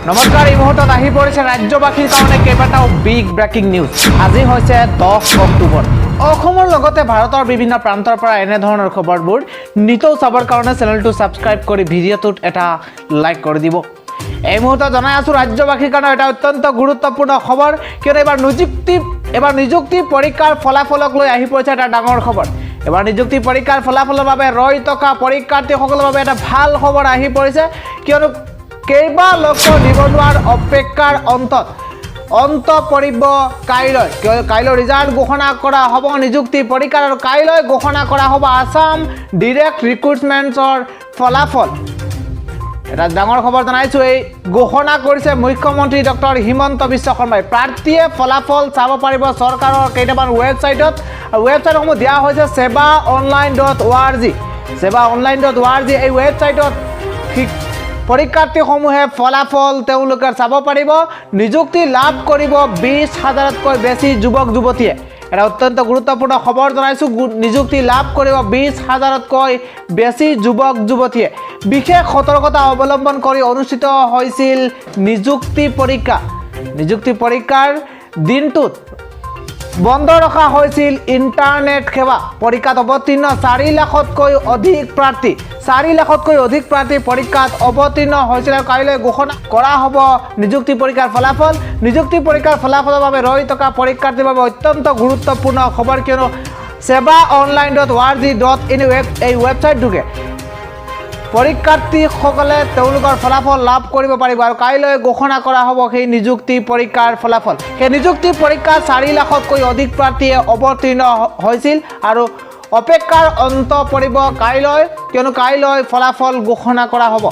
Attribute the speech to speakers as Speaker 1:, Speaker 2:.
Speaker 1: নমস্কাৰ, এই মুহূৰ্তত আহি পৰিছে ৰাজ্যবাসীৰ কাৰণে কেইবাটাও বিগ ব্ৰেকিং নিউজ। আজি হৈছে 10 অক্টোবৰ। অসমৰ লগতে ভাৰতৰ বিভিন্ন প্ৰান্তৰ পৰা এনেধৰণৰ খবৰবোৰ নিতৌ চাবৰ কাৰণে চেনেলটো ছাবস্ক্ৰাইব কৰি ভিডিঅ'টোত এটা লাইক কৰি দিব। এই মুহূৰ্তত জনাই আছোঁ ৰাজ্যবাসীৰ কাৰণে এটা অত্যন্ত গুৰুত্বপূৰ্ণ খবৰ, কিয়নো এবাৰ নিযুক্তি পৰীক্ষাৰ ফলাফলক লৈ আহি পৰিছে এটা ডাঙৰ খবৰ। এবাৰ নিযুক্তি পৰীক্ষাৰ ফলাফলৰ বাবে ৰৈ থকা পৰীক্ষাৰ্থীসকলৰ বাবে এটা ভাল খবৰ আহি পৰিছে, কিয়নো কেইবা লক্ষ নিবনুৱাৰ অপেক্ষাৰ অন্ত পৰিব কাইলৈ ৰিজাল্ট ঘোষণা কৰা হ'ব নিযুক্তি পৰীক্ষাৰ, আৰু কাইলৈ ঘোষণা কৰা হ'ব আছাম ডিৰেক্ট ৰিক্ৰুটমেণ্টছৰ ফলাফল। এটা ডাঙৰ খবৰ জনাইছোঁ, এই ঘোষণা কৰিছে মুখ্যমন্ত্ৰী ডক্টৰ হিমন্ত বিশ্ব শৰ্মাই। প্ৰাৰ্থীয়ে ফলাফল চাব পাৰিব চৰকাৰৰ কেইটামান ৱেবছাইটত, আৰু ৱেবছাইটসমূহ দিয়া হৈছে sevaonline.org। sevaonline.org এই ৱেবছাইটত পৰীক্ষাৰ্থীসমূহে ফলাফল তেওঁলোকে চাব পাৰিব। নিযুক্তি লাভ কৰিব 20,000তকৈ বেছি যুৱক যুৱতীয়ে। এটা অত্যন্ত গুৰুত্বপূৰ্ণ খবৰ জনাইছোঁ, নিযুক্তি লাভ কৰিব 20,000তকৈ বেছি যুৱক যুৱতীয়ে। বিশেষ সতৰ্কতা অৱলম্বন কৰি অনুষ্ঠিত হৈছিল নিযুক্তি পৰীক্ষা। নিযুক্তি পৰীক্ষাৰ দিনটোত বন্ধ ৰখা হৈছিল ইণ্টাৰনেট সেৱা। পৰীক্ষাত অৱতীৰ্ণ 4 লাখতকৈ অধিক প্ৰাৰ্থী পৰীক্ষাত অৱতীৰ্ণ হৈছিল, আৰু কাইলৈ ঘোষণা কৰা হ'ব নিযুক্তি পৰীক্ষাৰ ফলাফল। নিযুক্তি পৰীক্ষাৰ ফলাফলৰ বাবে ৰৈ থকা পৰীক্ষাৰ্থীৰ বাবে অত্যন্ত গুৰুত্বপূৰ্ণ খবৰ, কিয়নো sevaonline.org.in এই ৱেবছাইটটোকে পৰীক্ষাৰ্থীসকলে তেওঁলোকৰ ফলাফল লাভ কৰিব পাৰিব, আৰু কাইলৈ ঘোষণা কৰা হ'ব সেই নিযুক্তি পৰীক্ষাৰ ফলাফল। সেই নিযুক্তি পৰীক্ষাত 4 লাখতকৈ অধিক প্ৰাৰ্থীয়ে অৱতীৰ্ণ হৈছিল, আৰু অপেক্ষাৰ অন্ত পৰিব কাইলৈ, কিয়নো কাইলৈ ফলাফল ঘোষণা কৰা হ'ব।